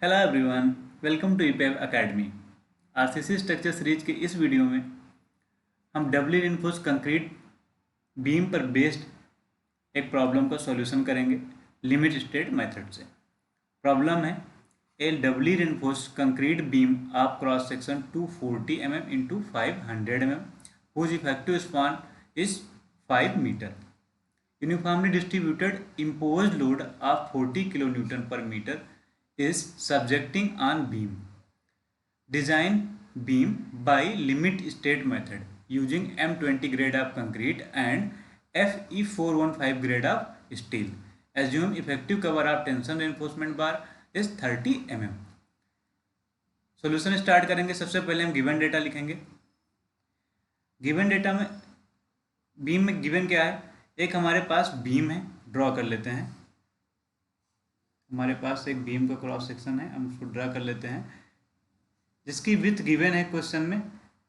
Hello everyone, welcome to EPF academy. RCC structure series के इस video में हम डबली रिइंफोर्स्ड कंक्रीट बीम पर बेस्ड एक प्रॉब्लम का सॉल्यूशन करेंगे लिमिट स्टेट मेथड से। प्रॉब्लम है a doubly reinforced concrete beam of cross section 240 mm into 500 mm whose effective span is 5 meter. Uniformly distributed imposed load of 40 kN per meter is subjecting on beam. Design beam by limit state method using M20 grade of concrete and FE415 grade of steel. Assume effective cover of tension reinforcement bar is 30 mm. Solution start करेंगे। सबसे पहले हम given data लिखेंगे। Given data में beam में given क्या है, एक हमारे पास बीम है, ड्रॉ कर लेते हैं। हमारे पास एक बीम का क्रॉस सेक्शन है, हम उसको ड्रा कर लेते हैं, जिसकी विड्थ गिवन है क्वेश्चन में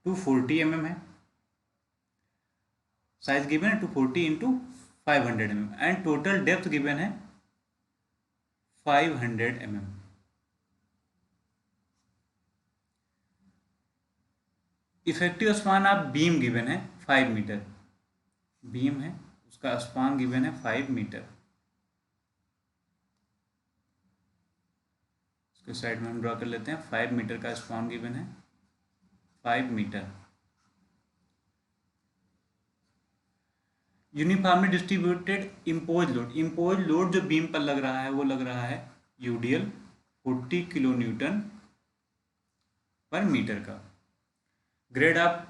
240 mm है, साइज गिवन है 240 into 500 mm and total depth given है 500 mm। Effective span of beam given है 5 मीटर। बीम है, उसका स्पान गिवन है 5 मीटर। इसके साइड में हम ड्रॉ कर लेते हैं। 5 मीटर का स्पान गिवन है 5 metre. Uniformly distributed impose load, impose load जो बीम पर लग रहा है वो लग रहा है यूडीएल 40 किलो न्यूटन पर मीटर का। ग्रेड ऑफ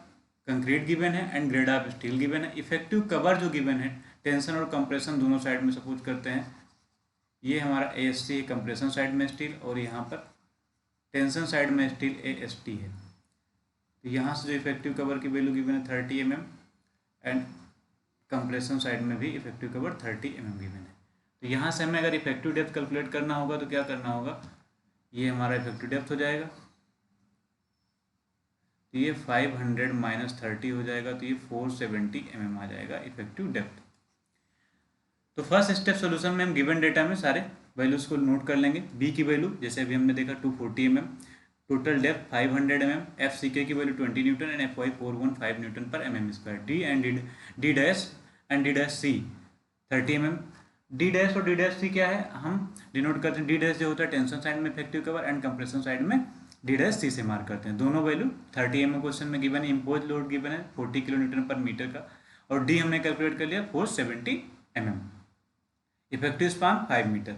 कंक्रीट गिवन है and grade of steel given है। इफेक्टिव कवर जो गिवन है, टेंशन और कंप्रेशन दोनों साइड में सपोज करते हैं। ये हमारा AST है कंप्रेशन साइड में स्टील, और यहाँ पर टेंशन साइड में स्टील AST है। तो यहाँ से जो इफेक्टिव कवर की वैल्यू गिवन है 30 mm एंड कंप्रेशन साइड में भी इफेक्टिव कवर 30 mm गिवन है। तो यहाँ से हमें अगर इफेक्टिव डेप्थ कैलकुलेट करना होगा तो क्या करना होगा, ये हमारा इफेक्टिव डेप्थ हो जाएगा, तो ये 500 माइनस 30 हो जाएगा, तो ये 470 mm आ जाएगा इफेक्टिव डेप्थ। तो फर्स्ट स्टेप सॉल्यूशन में हम गिवन डेटा में सारे वैल्यूज को नोट कर लेंगे। बी की वैल्यू जैसे अभी हमने देखा 240 mm, total depth 500 mm, FCK की value 20 newton and FY415 newton पर mm square. D and D dash and D dash C 30 mm। D dash और डी डैश सी क्या है, हम डिनोट करते हैं। डी डैश जो होता है टेंशन साइड में effective cover and compression side में डी डैश सी से मार्क करते हैं। दोनों वैल्यू 30 mm क्वेश्चन में गिवन है। इम्पोज लोड गिवन है 40 किलो न्यूटन पर मीटर का, और डी हमने कैलकुलेट कर लिया 470 mm। Effective span 5 metre.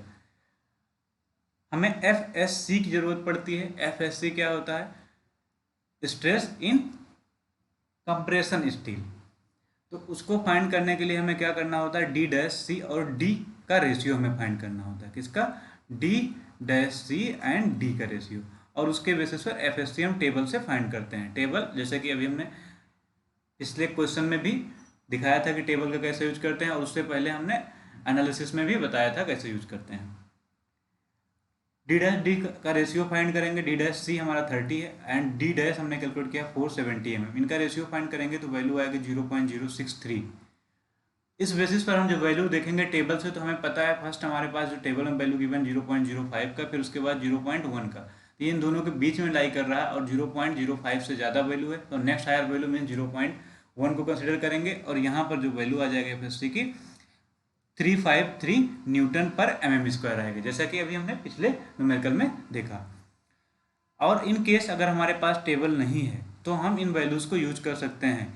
हमें FSC की जरूरत पड़ती है। FSC क्या होता है, स्ट्रेस इन कंप्रेशन स्टील। तो उसको फाइंड करने के लिए हमें क्या करना होता है, D डैश C और D का रेशियो हमें फाइंड करना होता है। किसका, D dash C and D का रेशियो, और उसके बेसिस पर FSC हम टेबल से फाइंड करते हैं। टेबल जैसे कि अभी हमने पिछले क्वेश्चन में भी दिखाया था कि टेबल का कैसे यूज करते हैं, और उससे पहले हमने एनालिसिस में भी बताया था कैसे यूज करते हैं। डी डैश डी का रेशियो फाइंड करेंगे। डी डैश सी हमारा 30 है एंड डी डैश हमने कैलकुलेट किया 470 mm। इनका रेशियो फाइंड करेंगे तो वैल्यू आएगी 0.063। इस बेसिस पर हम जो वैल्यू देखेंगे टेबल से, तो हमें पता है फर्स्ट हमारे पास जो टेबल में वैल्यू गिवन 0.05 का, फिर उसके बाद 0.1 का, तो इन दोनों के बीच में लाई कर रहा है, और 0.05 से ज़्यादा वैल्यू है तो नेक्स्ट हायर वैल्यू मीन 0.1 को कंसिडर करेंगे, और यहाँ पर जो वैल्यू आ जाएगी FSC की 353 न्यूटन पर mm स्क्वायर आएगा, जैसा कि अभी हमने पिछले न्यूमेरिकल में देखा। और इन केस अगर हमारे पास टेबल नहीं है तो हम इन वैल्यूज़ को यूज कर सकते हैं।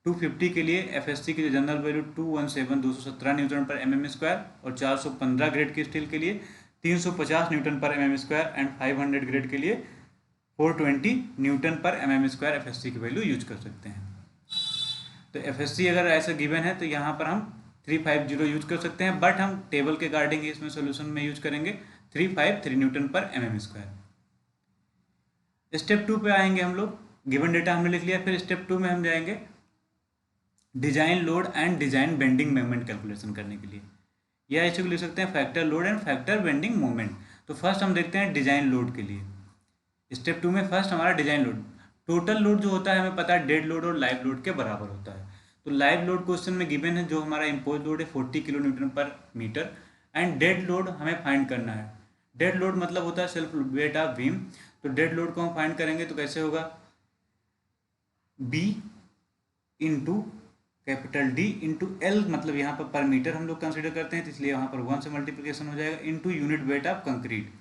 250 के लिए FSC की जनरल वैल्यू 217 न्यूटन पर mm स्क्वायर, और 415 ग्रेड की स्टील के लिए 350 न्यूटन पर mm स्क्वायर एंड 500 ग्रेड के लिए 420 न्यूटन पर mm स्क्वायर FSC की वैल्यू यूज कर सकते हैं। तो FSC अगर ऐसा गिवन है तो यहाँ पर हम 350 यूज कर सकते हैं, बट हम टेबल के अकॉर्डिंग इसमें सॉल्यूशन में यूज करेंगे 353 न्यूटन पर mm स्क्वायर। स्टेप 2 पे आएंगे हम लोग। गिवन डेटा हमने लिख लिया, फिर स्टेप 2 में हम जाएंगे design load and design bending moment calculation करने के लिए, या ऐसे को लिख सकते हैं factor load and factor bending moment. तो फर्स्ट हम देखते हैं डिजाइन लोड के लिए। स्टेप 2 में फर्स्ट हमारा डिजाइन लोड, टोटल लोड जो होता है हमें पता है डेड लोड और लाइव लोड के बराबर होता है। तो लाइव लोड क्वेश्चन में गिवन है जो हमारा इम्पोज लोड है 40 किलो न्यूटन पर मीटर, एंड डेड लोड हमें फाइंड करना है। डेड लोड मतलब होता है सेल्फ वेट ऑफ बीम। तो डेड लोड को हम फाइंड करेंगे तो कैसे होगा, B into capital D into L, मतलब यहाँ पर मीटर हम लोग कंसिडर करते हैं तो इसलिए यहाँ पर 1 से मल्टीप्लिकेशन हो जाएगा, into unit weight of concrete.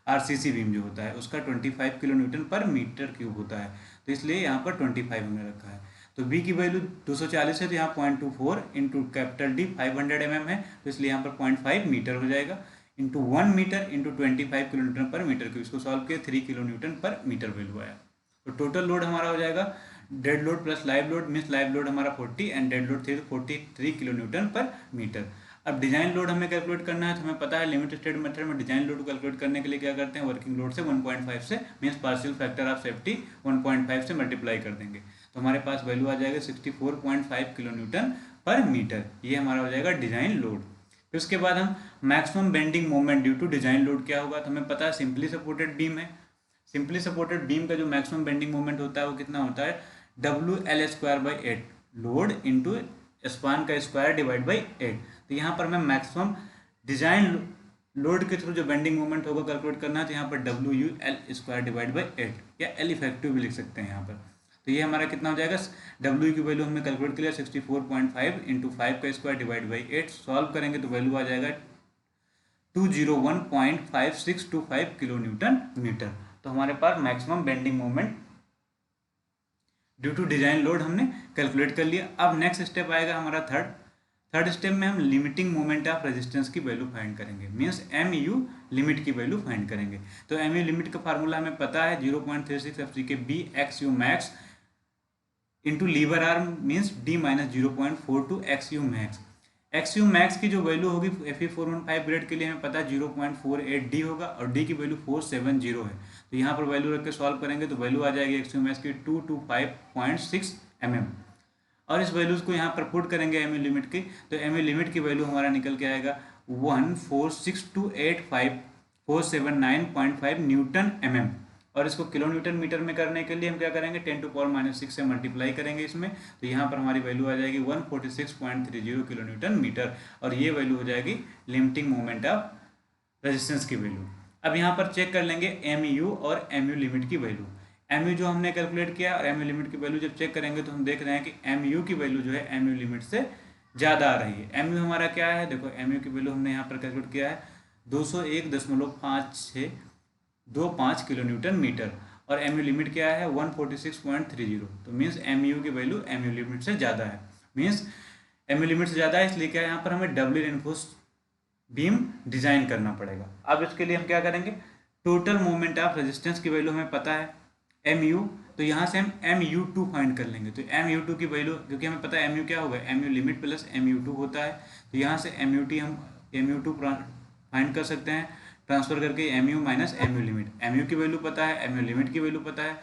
RCC beam जो होता है उसका 25 किलो न्यूटन पर मीटर क्यूब होता है, तो इसलिए यहाँ पर 25 हमने रखा है। तो बी की वैल्यू 240 है तो यहाँ 0.24 इंटू कैपिटल डी 500 mm है, तो इसलिए यहाँ पर 0.5 मीटर हो जाएगा, into 1 metre into 25 kilo newton पर मीटर क्यूब। इसको सॉल्व किया 3 किलो न्यूटन पर मीटर वैल्यू आया। तो टोटल लोड हमारा हो जाएगा dead load plus live load, means live load हमारा 40 एंड डेड लोड थे 43 किलो न्यूटन पर मीटर। अब डिजाइन लोड हमें कैलकुलेट करना है, तो हमें पता है लिमिट स्टेट मेथड में डिजाइन लोड को कैलकुलेट करने के लिए क्या करते हैं, वर्किंग लोड से 1.5 से means partial factor of safety 1.5 से मल्टीप्लाई कर देंगे, तो हमारे पास वैल्यू आ जाएगा 64.5 किलो न्यूटन पर मीटर। ये हमारा हो जाएगा डिजाइन लोड। फिर उसके बाद हम maximum bending moment due to design load क्या होगा, तो हमें पता है सिंपली सपोर्टेड बीम है, सिंपली सपोर्टेड बीम का जो मैक्सिमम बेंडिंग मोमेंट होता है वो कितना होता है, WL²/8 लोड इंटू स्पान का स्क्वायर डिवाइड बाई 8। तो यहाँ पर मैं मैक्सिमम डिजाइन लोड के थ्रू जो बेंडिंग मोमेंट होगा कैलकुलेट करना है, तो यहाँ पर WL² डिवाइड बाई 8 या L इफेक्टिव भी लिख सकते हैं यहाँ पर। तो ये हमारा कितना हो जाएगा, W की वैल्यू हमने कैलकुलेट किया 64.5 इंटू 5 का स्क्वायर डिवाइड बाई 8, सॉल्व करेंगे तो वैल्यू आ जाएगा 201.5625 किलो न्यूटन मीटर। तो हमारे पास maximum bending moment due to design load हमने कैलकुलेट कर लिया। अब नेक्स्ट स्टेप आएगा हमारा थर्ड स्टेप में हम लिमिटिंग मोमेंट ऑफ रेजिस्टेंस की वैल्यू फाइंड करेंगे, मीन्स MU लिमिट की वैल्यू फाइंड करेंगे। तो MU लिमिट का फार्मूला हमें पता है 0.36 FC के B XU max into lever arm means D minus 0.42 XU max. XU max की जो वैल्यू होगी Fe415 ग्रेड के लिए हमें पता है 0.48 D होगा और D की वैल्यू 470 है, तो यहाँ पर वैल्यू रख के सॉल्व करेंगे तो वैल्यू आ जाएगी XU मैक्स की 225.6 mm। और इस वैल्यूज को यहाँ पर पुट करेंगे MU लिमिट की, तो MU लिमिट की वैल्यू हमारा निकल के आएगा 146285479.5 न्यूटन mm। और इसको किलो न्यूटन मीटर में करने के लिए हम क्या करेंगे 10⁻⁻6 से मल्टीप्लाई करेंगे इसमें, तो यहाँ पर हमारी वैल्यू आ जाएगी 146.30 किलो न्यूटन मीटर, और ये वैल्यू हो जाएगी लिमिटिंग मोमेंट ऑफ रेजिस्टेंस की वैल्यू। अब यहाँ पर चेक कर लेंगे MU और MU लिमिट की वैल्यू। MU जो हमने कैलकुलेट किया और MU लिमिट की वैल्यू जब चेक करेंगे तो हम देख रहे हैं कि MU की वैल्यू जो है MU लिमिट से ज़्यादा आ रही है। MU हमारा क्या है, देखो MU की वैल्यू हमने यहाँ पर कैलकुलेट किया है 201.5625 किलो न्यूटन मीटर, और MU लिमिट क्या है 146.30, तो मीन्स MU की वैल्यू MU लिमिट से ज़्यादा है, मीन्स MU लिमिट से ज़्यादा है, इसलिए क्या है यहाँ पर हमें डबल रिइंफोर्स बीम डिजाइन करना पड़ेगा। अब इसके लिए हम क्या करेंगे, टोटल मोमेंट ऑफ रेजिस्टेंस की वैल्यू हमें पता है MU, तो यहाँ से हम MU2 फाइंड कर लेंगे। तो MU2 की वैल्यू, क्योंकि हमें पता है MU क्या होगा, MU लिमिट प्लस MU2 होता है, तो यहाँ से MU2 फाइंड कर सकते हैं ट्रांसफर करके MU minus MU limit. MU की वैल्यू पता है, MU लिमिट की वैल्यू पता है,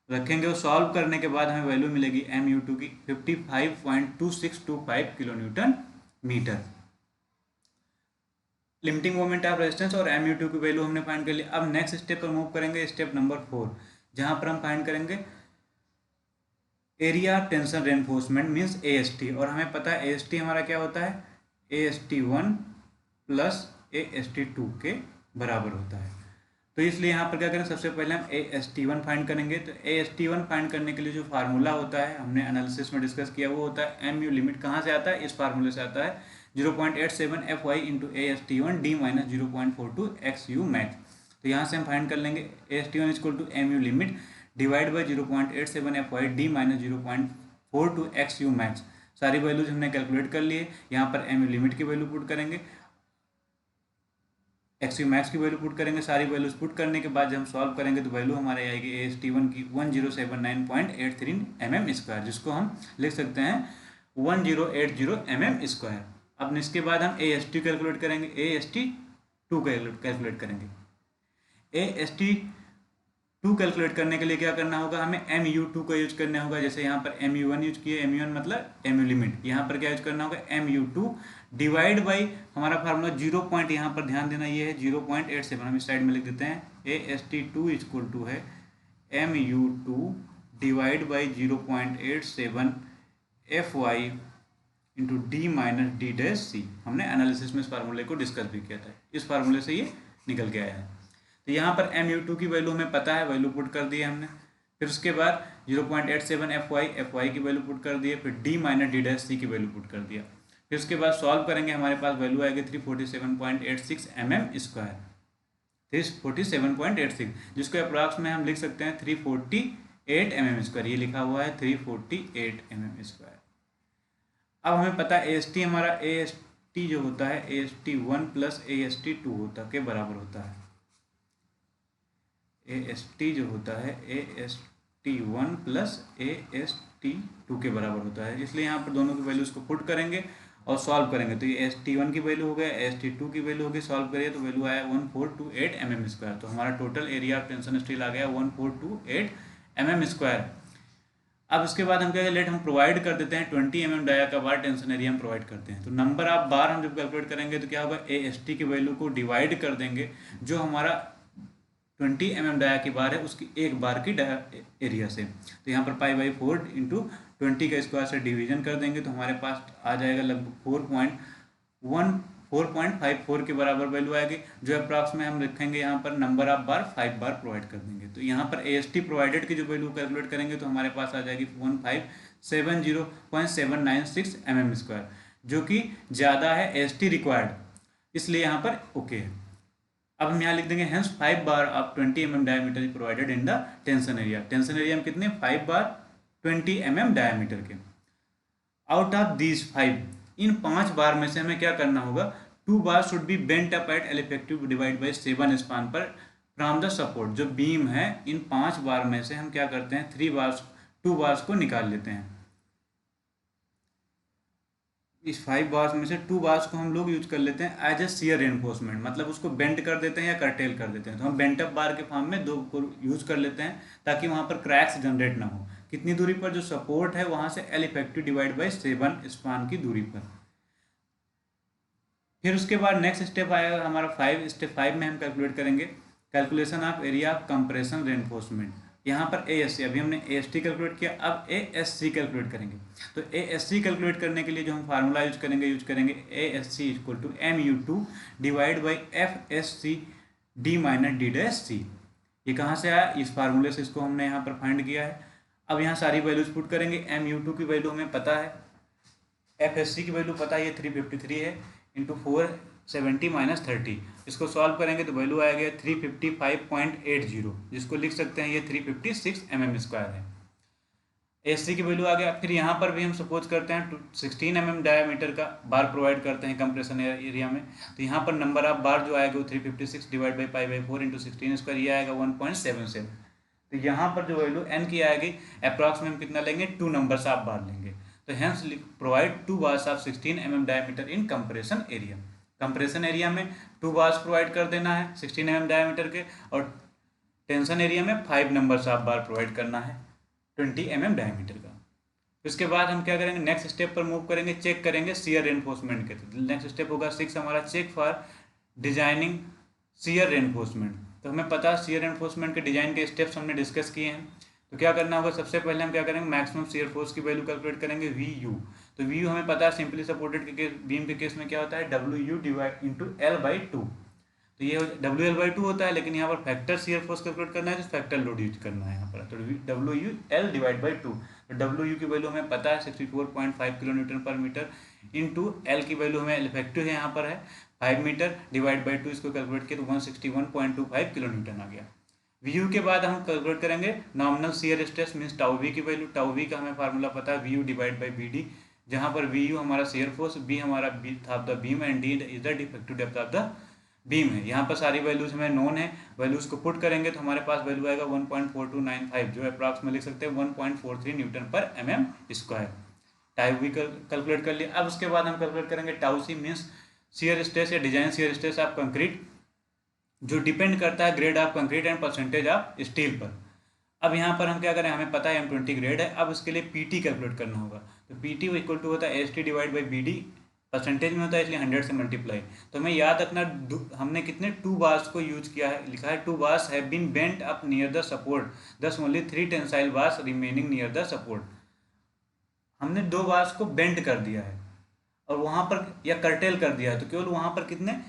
रखेंगे और सॉल्व करने के बाद हमें वैल्यू मिलेगी MU2 की 55.2625 kilo newton metre. Limiting moment of resistance और MU2 की वैल्यू हमने फाइंड कर ली। अब नेक्स्ट स्टेप पर मूव करेंगे, स्टेप नंबर 4, जहां पर हम फाइंड करेंगे area tension reinforcement means AST, और हमें पता है AST हमारा क्या होता है, AST1 प्लस AST2 के बराबर होता है। तो इसलिए यहाँ पर क्या करें, सबसे पहले हम AST1 फाइंड करेंगे। तो AST1 फाइंड करने के लिए जो फार्मूला होता है हमने एनालिसिस में डिस्कस किया, वो होता है MU लिमिट कहाँ से आता है, इस फार्मूले से आता है 0.87 FY into AST1 D minus 0.42 XU max. तो यहाँ से हम फाइंड कर लेंगे AST1 equal to MU limit divide by 0.87 FY D minus 0.42 XU max. सारी वैल्यूज हमने कैलकुलेट कर लिए, यहाँ पर MU लिमिट की वैल्यू पुट करेंगे, XU मैक्स की वैल्यू पुट करेंगे, सारी वैल्यूज पुट करने के बाद जब हम सॉल्व करेंगे तो वैल्यू हमारे आएगी AST1 की 1079.83 mm स्क्वायर, जिसको हम लिख सकते हैं 1080 mm स्क्वायर। अब इसके बाद हम AST कैलकुलेट करेंगे, AST2 कैलकुलेट करेंगे। AST2 कैलकुलेट करने के लिए क्या करना होगा, हमें MU2 का यूज करना होगा। जैसे यहाँ पर MU1 यूज किए, MU1 मतलब MU लिमिट, यहाँ पर क्या यूज करना होगा MU2 डिवाइड बाई हमारा फार्मूला 0 पॉइंट, यहाँ पर ध्यान देना ये है 0.87, हम इस साइड में लिख देते हैं AST2 इक्वल टू है MU2 divide by 0.87 FY into D minus D dash C। हमने एनालिसिस में इस फार्मूले को डिस्कस भी किया था, इस फार्मूले से ये निकल के आया है। तो यहाँ पर MU2 की वैल्यू हमें पता है, वैल्यू पुट कर दी है हमने। फिर उसके बाद 0.87 FY की वैल्यू पुट कर दिए, फिर D माइनस D' की वैल्यू पुट कर दिया। फिर उसके बाद सॉल्व करेंगे, हमारे पास वैल्यू आएगी 347.86 mm², 347.86, जिसको अप्रॉक्स में हम लिख सकते हैं 348 mm²। ये लिखा हुआ है 348 mm²। अब हमें पता है AST हमारा AST जो होता है AST1 प्लस AST2 होता के बराबर होता है। AST जो होता है AST1 प्लस AST2 के बराबर होता है, इसलिए यहाँ पर दोनों की वैल्यूज को पुट करेंगे और सॉल्व करेंगे। तो ये AST1 की वैल्यू हो गया, AST2 की वैल्यू होगी, सॉल्व करिए तो वैल्यू आया 1428 mm²। तो हमारा total area of tension steel आ गया 1428 mm²। अब इसके बाद हम क्या लेट हम प्रोवाइड कर देते हैं 20 mm डाया का बार टेंशन एरिया हम प्रोवाइड करते हैं। तो नंबर ऑफ बार हम जब कैलकुलेट करेंगे तो क्या होगा, AST की वैल्यू को डिवाइड कर देंगे जो हमारा 20 mm डाया की बार है उसकी एक बार की डाया एरिया से। तो यहाँ पर π/4 इंटू 20 का स्क्वायर से डिवीजन कर देंगे तो हमारे पास आ जाएगा लगभग 4.54 के बराबर वैल्यू आएगी, जो अप्रॉक्स में हम लिखेंगे यहाँ पर number of bar 5 bar provide कर देंगे। तो यहाँ पर AST प्रोवाइडेड की जो वैल्यू कैलकुलेट करेंगे तो हमारे पास आ जाएगी 1570.796 mm², जो कि ज़्यादा है AST रिक्वायर्ड, इसलिए यहाँ पर ओके है। अब हम यहाँ लिख देंगे hence 5 bar of 20 mm diameter provided in the tension area. Tension area में कितने 5 बार 20 mm डायमीटर के। आउट ऑफ दीज 5, इन 5 बार में से हमें क्या करना होगा, 2 bar should be bent up at L effective divide by 7 span पर फ्रॉम द सपोर्ट। जो बीम है इन 5 बार में से हम क्या करते हैं 2 बार्स को निकाल लेते हैं। इस 5 बार्स में से 2 बार्स को हम लोग यूज कर लेते हैं एज ए शियर रेनफोर्समेंट, मतलब उसको बेंट कर देते हैं या कर्टेल कर देते हैं। तो हम बेंट अप बार के फॉर्म में 2 को यूज कर लेते हैं ताकि वहाँ पर क्रैक्स जनरेट ना हो। कितनी दूरी पर, जो सपोर्ट है वहाँ से L effective divide by 7 span की दूरी पर। फिर उसके बाद नेक्स्ट स्टेप आएगा हमारा 5। स्टेप 5 में हम कैलकुलेट करेंगे calculation of area of compression reinforcement. यहाँ पर ASC, अभी हमने AST कैलकुलेट किया, अब ASC कैलकुलेट करेंगे। तो ASC कैलकुलेट करने के लिए जो हम फार्मूला यूज करेंगे ASC equal to MU2 divide by FSC D minus D'(C). ये कहाँ से आया, इस फार्मूले से इसको हमने यहाँ पर फाइंड किया है। अब यहाँ सारी वैल्यूज पुट करेंगे। MU2 की वैल्यू हमें पता है, FSC की वैल्यू पता है, ये 353 है इंटू 470 माइनस 30। इसको सॉल्व करेंगे तो वैल्यू आएगा 355.80, जिसको लिख सकते हैं ये 356 mm² है। ASC की वैल्यू आ गया। फिर यहाँ पर भी हम सपोज करते हैं 16 mm डायमीटर का बार प्रोवाइड करते हैं कंप्रेशन एरिया में। तो यहाँ पर नंबर ऑफ बार जो आएगा वो 356 डिवाइड बाई π/4 इंटू 16², ये आएगा 1.77। तो यहाँ पर जो वैल्यू n की आएगी अप्रॉक्स में हम कितना लेंगे, 2 नंबर्स ऑफ बार लेंगे। तो hence provide 2 bars of 16 mm diameter in compression area. Compression area में 2 बार्स प्रोवाइड कर देना है 16 mm डायमीटर के, और टेंशन एरिया में 5 नंबर्स ऑफ बार प्रोवाइड करना है 20 mm डायमीटर का। उसके बाद हम क्या करेंगे, नेक्स्ट स्टेप पर मूव करेंगे, चेक करेंगे शियर रेनफोर्समेंट के। तो नेक्स्ट स्टेप होगा 6 हमारा, check for designing shear reinforcement. तो हमें पता है शियर रेनफोर्समेंट के डिजाइन के स्टेप्स हमने डिस्कस किए हैं। तो क्या करना होगा, सबसे पहले हम क्या करेंगे, मैक्सिमम शियर फोर्स की वैल्यू कैलकुलेट करेंगे VU। तो VU हमें पता है सिंपली सपोर्टेड के केस, बीम के केस में क्या होता है WU डिवाइड इंटू L/2। तो ये WL/2 होता है, लेकिन यहाँ पर फैक्टर शियर फोर्स कैलकुलेट करना है तो फैक्टर लोड यूज करना है यहाँ पर। तो WL डिवाइड बाई 2। तो WU की वैल्यू हमें पता है 64.5 किलोन्यूटन पर मीटर, इंटू L की वैल्यू हमें इफेक्टिव है यहाँ पर है 5 मीटर, डिवाइड बाई 2 इसको कैलकुलेट किया तो 161.25 किलोन्यूटन आ गया। VU के बाद हम कैलकुलेट करेंगे nominal shear stress means τV की वैल्यू। τV का हमें फार्मूला पता है VU डिवाइड बाई BD, जहाँ पर VU हमारा शियर फोर्स, B हमारा width of the beam and D is the effective depth of the beam है। यहाँ पर सारी वैल्यूज हमें नोन है, वैल्यूज को पुट करेंगे तो हमारे पास वैल्यू आएगा 1.4295, जो अप्रॉक्स में लिख सकते हैं 1.43 न्यूटन पर mm²। τV कैलकुलेट कर लिया। अब उसके बाद हम कैलकुलेट करेंगे τC मीन्स शियर स्ट्रेस या design shear stress of concrete, जो डिपेंड करता है grade of concrete and percentage of steel पर। अब यहाँ पर हम क्या करें, हमें पता है M20 ग्रेड है। अब उसके लिए PT कैलकुलेट करना होगा। तो PT इक्वल टू होता है AST divide by BD, percentage में होता है इसलिए 100 से मल्टीप्लाई। तो हमें याद रखना हमने कितने 2 बार्स को यूज किया है, लिखा है 2 bars have been bent up near the support, thus only 3 tensile bars remaining near the support. हमने 2 बार्स को बेंट कर दिया है और वहाँ पर या कर्टेल कर दिया है, तो केवल वहाँ पर कितने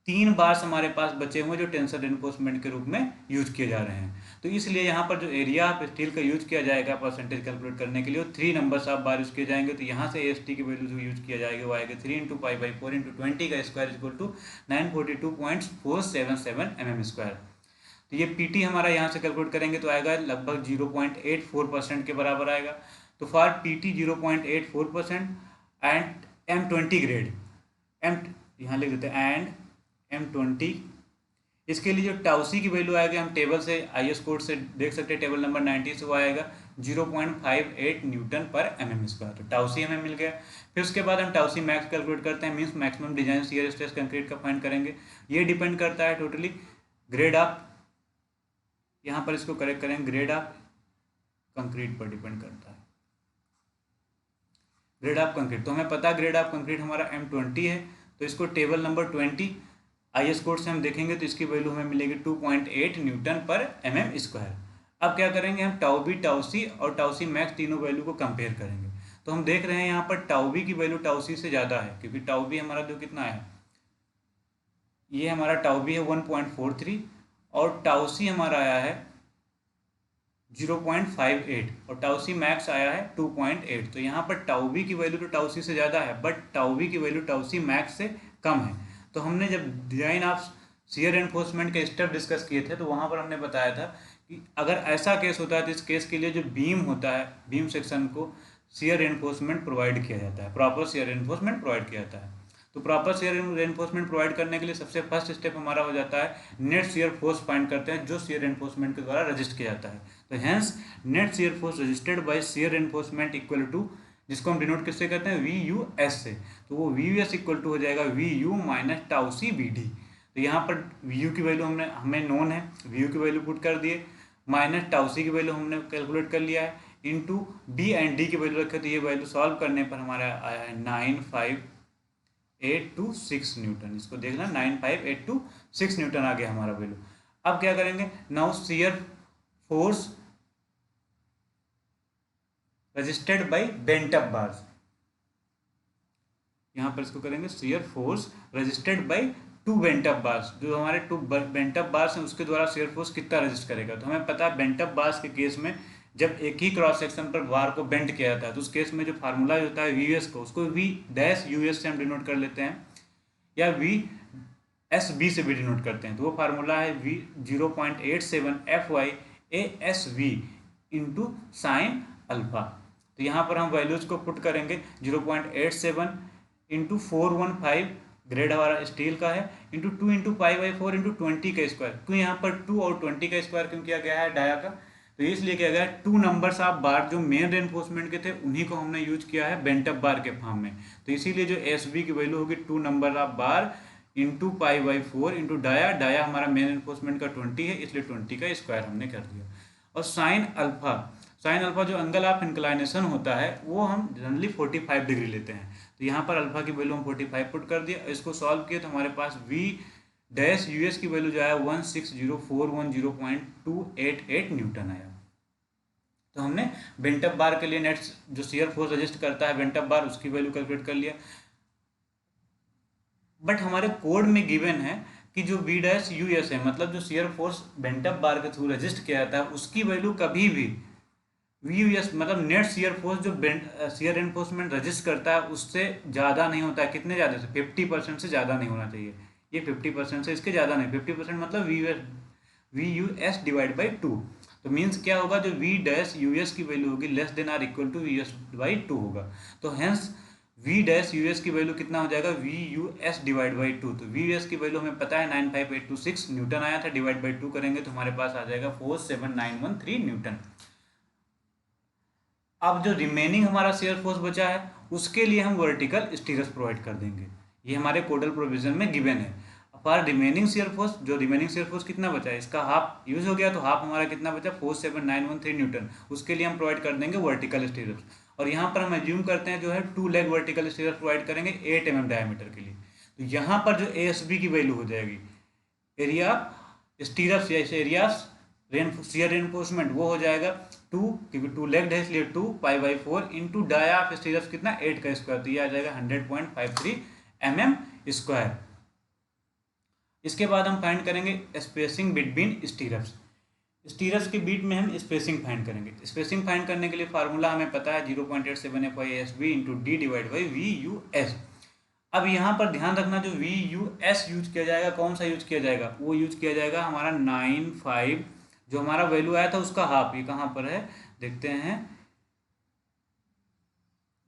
3 बार्स हमारे पास बचे हुए जो टेंशन रेनफोर्समेंट के रूप में यूज किए जा रहे हैं। तो इसलिए यहाँ पर जो एरिया ऑफ स्टील का यूज किया जाएगा परसेंटेज कैलकुलेट करने के लिए, वो 3 नंबर्स ऑफ बार यूज किए जाएंगे। तो यहाँ से AST की वैल्यू जो यूज किया जाएगा वो आएगा 3 × π/4 × 20 का स्क्वायर इक्वल टू 942.477 mm²। तो ये PT हमारा यहाँ से कैलकुलेट करेंगे तो आएगा लगभग 0.84% के बराबर आएगा। तो for PT 0.84% and M20 grade, यहाँ लिख देते हैं एंड M20, इसके लिए जो टाउसी की वैल्यू आएगा हम टेबल से IS कोड से देख सकते हैं, टेबल नंबर 90 से वो आएगा 0.58 Nm²। तो टाउसी हमें मिल गया। फिर उसके बाद हम टाउसी मैक्स कैलकुलेट करते हैं, means maximum design shear stress concrete का फाइंड करेंगे। ये डिपेंड करता है टोटली ग्रेड ऑफ, यहाँ पर इसको करेक्ट करें, ग्रेड ऑफ कंक्रीट पर डिपेंड करता है, ग्रेड ऑफ कंक्रीट। तो हमें पता है ग्रेड ऑफ कंक्रीट हमारा M20 है, तो इसको टेबल नंबर 20 IS कोड से हम देखेंगे तो इसकी वैल्यू हमें मिलेगी 2.8 Nm²। अब क्या करेंगे, हम टाउ बी, टाउ सी और टाउ सी मैक्स तीनों वैल्यू को कंपेयर करेंगे। तो हम देख रहे हैं यहाँ पर टाउ बी की वैल्यू टाउ सी से ज़्यादा है, क्योंकि टाउ बी हमारा जो कितना है, ये हमारा टाउ बी है 1.43 और टाउ सी हमारा आया है 0.58 और टाउ सी मैक्स आया है 2.8। तो यहाँ पर टाउ बी की वैल्यू तो टाउ सी से ज़्यादा है, बट टाउ बी की वैल्यू टाउ सी मैक्स से कम है। तो हमने जब डिजाइन ऑफ शियर एनफोर्समेंट के स्टेप डिस्कस किए थे तो वहाँ पर हमने बताया था कि अगर ऐसा केस होता है तो इस केस के लिए जो बीम होता है, बीम सेक्शन को शियर एनफोर्समेंट प्रोवाइड किया जाता है, प्रॉपर शियर एनफोर्समेंट प्रोवाइड किया जाता है। तो प्रॉपर शियर एनफोर्समेंट प्रोवाइड करने के लिए सबसे फर्स्ट स्टेप हमारा हो जाता है नेट शियर फोर्स फाइंड करते हैं जो शियर एनफोर्समेंट के द्वारा रजिस्ट किया जाता है। तो hence net shear force registered by shear enforcement equal to, जिसको हम डिनोट किससे करते हैं, VUS से। तो वो VUS इक्वल टू हो जाएगा VU माइनस टाउ सी BD। तो यहाँ पर VU की वैल्यू हमें नोन है, VU की वैल्यू पुट कर दिए, माइनस टाउ सी की वैल्यू हमने कैलकुलेट कर लिया है, इंटू B एंड D की वैल्यू रखे। तो ये वैल्यू सॉल्व करने पर हमारा आया है 95826 न्यूटन। इसको देखना, 95826 न्यूटन आ गया हमारा वैल्यू। अब क्या करेंगे, now shear force registered bye bent up bars, यहाँ पर इसको करेंगे shear force registered bye 2 bent up bars. जो हमारे 2 बेंट अप बार्स हैं उसके द्वारा शियर फोर्स कितना रजिस्ट करेगा। तो हमें पता है बेंट अप बार्स के केस में जब एक ही क्रॉस सेक्शन पर बार को बेंट किया जाता है तो उस केस में जो फार्मूला होता है VUS को, उसको V-US से हम डिनोट कर लेते हैं या VSB से भी डिनोट करते हैं। तो वो फार्मूला है 0.87 FY/ASV इंटू साइन अल्फा। तो यहाँ पर हम वैल्यूज को पुट करेंगे 0.87 इंटू 415 ग्रेड हमारा स्टील का है, इंटू 2 इंटू π/4 इंटू 20 का स्क्वायर। क्यों यहाँ पर 2 और 20 का स्क्वायर क्यों किया गया है डाया का, तो इसलिए किया गया है 2 नंबर्स ऑफ बार जो मेन रेनफोर्समेंट के थे उन्हीं को हमने यूज किया है बेंट अप बार के फॉर्म में। तो इसीलिए जो SB की वैल्यू होगी 2 number of bar into π/4 into dia, dia हमारा मेन रेनफोर्समेंट का 20 है इसलिए 20 का स्क्वायर हमने कर दिया। और साइन अल्फा, साइन अल्फा जो एंगल ऑफ इंक्लाइनेशन होता है वो हम जनरली 45 डिग्री लेते हैं। तो यहाँ पर अल्फा की वैल्यू हम 45 पुट कर दिया, इसको सॉल्व किए तो हमारे पास V-US की वैल्यू जो है 160,410.288 न्यूटन आया। तो हमने बेंट अप बार के लिए नेट जो शियर फोर्स रजिस्ट करता है बेंट अप बार, उसकी वैल्यू कैलकुलेट कर लिया। बट हमारे कोड में गिवन है कि जो V-US है, मतलब जो शियर फोर्स बेंट अप बार के थ्रू रजिस्ट किया जाता है उसकी वैल्यू कभी भी VUS मतलब नेट शियर फोर्स जो शियर एनफोर्समेंट रजिस्ट करता है उससे ज़्यादा नहीं होता है। कितने ज़्यादा से, 50% से ज़्यादा नहीं होना चाहिए। ये 50% से इसके ज़्यादा नहीं, 50% मतलब VUS डिवाइड बाई 2। तो मीन्स क्या होगा, जो V-US की वैल्यू होगी less than or equal to VUS by 2 होगा। तो हेंस V-US की वैल्यू कितना हो जाएगा, VUS डिवाइड बाई 2। तो VUS की वैल्यू हमें पता है 95826 न्यूटन आया था, डिवाइड बाई 2 करेंगे तो हमारे पास आ जाएगा 47913 न्यूटन। अब जो रिमेनिंग हमारा शियर फोर्स बचा है उसके लिए हम वर्टिकल स्टीरस प्रोवाइड कर देंगे, ये हमारे कोडल प्रोविजन में गिवन है। फॉर रिमेनिंग शियर फोर्स, जो रिमेनिंग शियर फोर्स कितना बचा है, इसका हाफ यूज हो गया तो हाफ हमारा कितना बचा 47913 न्यूटन, उसके लिए हम प्रोवाइड कर देंगे वर्टिकल स्टीरस। और यहाँ पर हम एज्यूम करते हैं जो है 2 लेग वर्टिकल स्टीरस प्रोवाइड करेंगे 8 mm डायमीटर के लिए। तो यहाँ पर जो ASB की वैल्यू हो जाएगी, एरिया स्टीरस या एरिया शियर रेनफोर्समेंट, वो हो जाएगा 2, क्योंकि 2 लेग्ड है इसलिए 2 π/4 इंटू डाया ऑफ स्टीरस कितना 8 का स्क्वायर, तो ये आ जाएगा 100.53 mm²। इसके बाद हम फाइंड करेंगे स्पेसिंग बिटवीन स्टीरप्स। स्टीरप्स के बीच में हम स्पेसिंग फाइंड करेंगे। स्पेसिंग फाइंड करने के लिए फार्मूला हमें पता है 0.87 FISB into D divide by VUS। अब यहाँ पर ध्यान रखना, जो VUS यूज किया जाएगा, कौन सा यूज किया जाएगा, वो यूज किया जाएगा हमारा 95, जो हमारा वैल्यू आया था उसका हाफ। ये कहाँ पर है देखते हैं,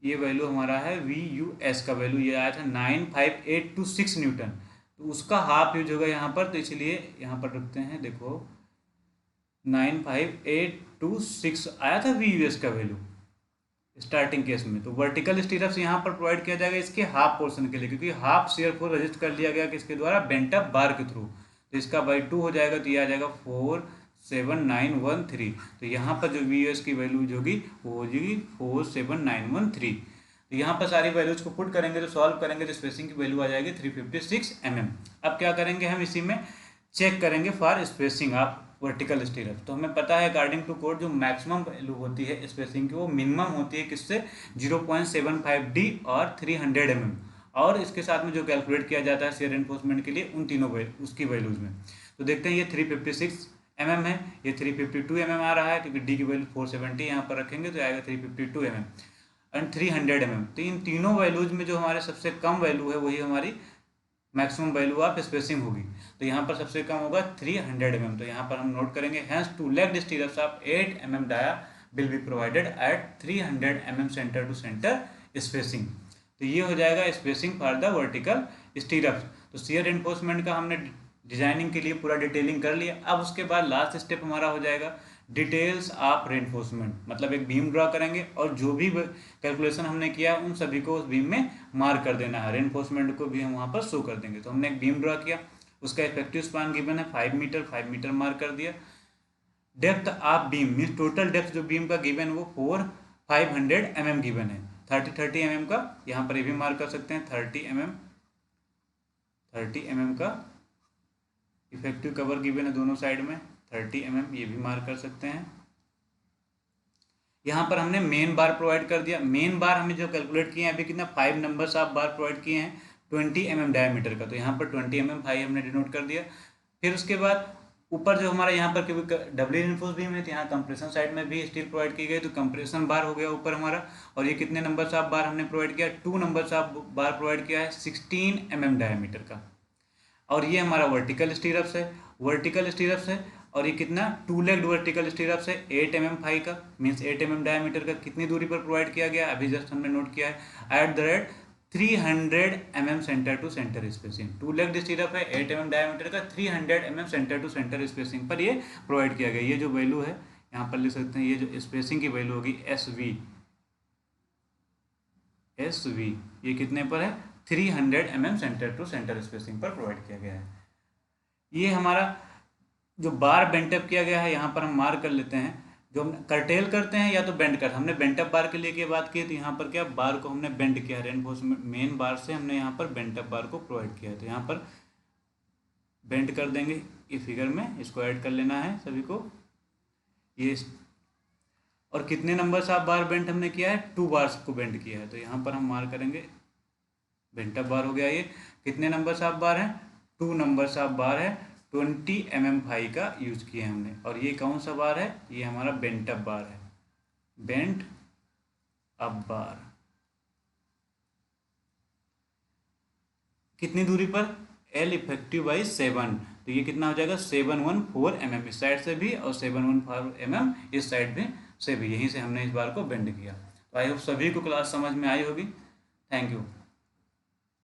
ये वैल्यू हमारा है VUS का वैल्यू, ये आया था 95826 न्यूटन, तो उसका हाफ यूज होगा यहाँ पर। तो इसलिए यहाँ पर रखते हैं, देखो 95826 आया था VUS का वैल्यू स्टार्टिंग केस में। तो वर्टिकल स्टीरप्स यहाँ पर प्रोवाइड किया जाएगा इसके हाफ पोर्शन के लिए, क्योंकि हाफ शेयर फोर्स रजिस्ट कर लिया गया किसके द्वारा, बेंट अप बार के थ्रू। तो इसका बाई 2 हो जाएगा, तो ये आ जाएगा 47913। तो यहाँ पर जो VUS की वैल्यूज होगी वो हो जाएगी 47913। तो यहाँ पर सारी वैल्यूज को पुट करेंगे, तो सॉल्व करेंगे, तो स्पेसिंग की वैल्यू आ जाएगी 356 mm। अब क्या करेंगे हम इसी में चेक करेंगे for spacing of vertical stirrup. तो हमें पता है अकॉर्डिंग टू कोड जो मैक्सिमम वैल्यू होती है स्पेसिंग की वो मिनिमम होती है किससे, 0.75D और 300 mm। और इसके साथ में जो कैलकुलेट किया जाता है शेयर एनफोर्समेंट के लिए उन तीनों उसकी वैल्यूज में। तो देखते हैं ये 356 mm है, ये 352 mm आ रहा है, क्योंकि डी की वैल्यू 470 यहाँ पर रखेंगे तो आएगा 352 mm एंड 300 mm। तो इन तीनों वैल्यूज में जो हमारे सबसे कम वैल्यू है वही हमारी मैक्सिमम वैल्यू ऑफ स्पेसिंग होगी। तो यहाँ पर सबसे कम होगा 300 mm। तो यहाँ पर हम नोट करेंगे hence 2 legged stirrups of 8 mm dia will be provided at 300 mm centre to centre spacing. तो ये हो जाएगा spacing for the vertical stirrups. तो शियर एनफोर्समेंट का हमने डिजाइनिंग के लिए पूरा डिटेलिंग कर लिया। अब उसके बाद लास्ट स्टेप हमारा हो जाएगा डिटेल्स ऑफ रेनफोर्समेंट, मतलब एक बीम ड्रा करेंगे और जो भी कैलकुलेशन हमने किया उन सभी को उस बीम में मार्क कर देना है, रेनफोर्समेंट को भी हम वहाँ पर शो कर देंगे। तो हमने एक बीम ड्रा किया, उसका इफेक्टिव स्पान गिवन है 5 मीटर, 5 मीटर मार्क कर दिया। Depth of beam means total depth जो बीम का गिवन वो 500 mm गिवन है। 30 mm का यहाँ पर ये भी मार्क कर सकते हैं, 30 mm का इफेक्टिव कवर गिवन है दोनों साइड में 30 mm, ये भी मार्क कर सकते हैं। यहाँ पर हमने मेन बार प्रोवाइड कर दिया। मेन बार हमें जो कैलकुलेट किए हैं अभी कितना 5 नंबर्स ऑफ बार प्रोवाइड किए हैं 20 mm डायमीटर का, तो यहाँ पर 20 mm 5 हमने डिनोट कर दिया। फिर उसके बाद ऊपर जो हमारा यहाँ पर डबल रिइंफोर्स बीम है, तो यहाँ कंप्रेशन साइड में भी स्टील प्रोवाइड की गई, तो कंप्रेशन बार हो गया ऊपर हमारा। और ये कितने नंबर्स ऑफ बार हमने प्रोवाइड किया, 2 नंबर्स ऑफ बार प्रोवाइड किया है 16 mm डायमीटर का। और ये हमारा वर्टिकल स्टीरप्स है, वर्टिकल स्टीरप्स है, और ये कितना 2 लेग्ड वर्टिकल स्टीरप्स है 8 mm 5 का, मीन्स 8 mm डायमीटर का। कितनी दूरी पर प्रोवाइड किया गया अभी जस्ट हमने नोट किया है at the rate 300 mm centre to centre स्पेसिंग। 2 लेग्ड स्टीरप है 8 mm डायमीटर का, 300 mm centre to centre spacing पर ये प्रोवाइड किया गया। ये जो वैल्यू है यहाँ पर लिख सकते हैं, ये जो स्पेसिंग की वैल्यू होगी SV, ये कितने पर है 300 mm centre to centre spacing पर प्रोवाइड किया गया है। ये हमारा जो बार बेंटअप किया गया है यहाँ पर हम मार्क कर लेते हैं। जो हम कर्टेल करते हैं या तो बेंड करते हैं, हमने बेंटअप बार के लिए बात की, तो यहाँ पर क्या बार को हमने बेंड किया, रेनफोर्समेंट मेन बार से हमने यहाँ पर बेंटअप बार को प्रोवाइड किया है। तो यहाँ पर बेंड कर देंगे, ये फिगर में इसको ऐड कर लेना है सभी को। ये और कितने नंबर ऑफ बार बेंड हमने किया है, 2 बार्स को बेंड किया है। तो यहाँ पर हम मार्क करेंगे बेंटअप बार हो गया। ये कितने नंबर ऑफ बार है, 2 नंबर ऑफ बार है, 20 mm 5 का यूज किया हमने। और ये कौन सा बार है, ये हमारा बेंट अप बार है, बेंट अप बार। कितनी दूरी पर, L इफेक्टिव बाई 7, तो ये कितना हो जाएगा 714 mm इस साइड से भी और 714 mm इस साइड भी से भी, यहीं से हमने इस बार को बेंड किया। तो आई होप सभी को क्लास समझ में आई होगी। Thank you.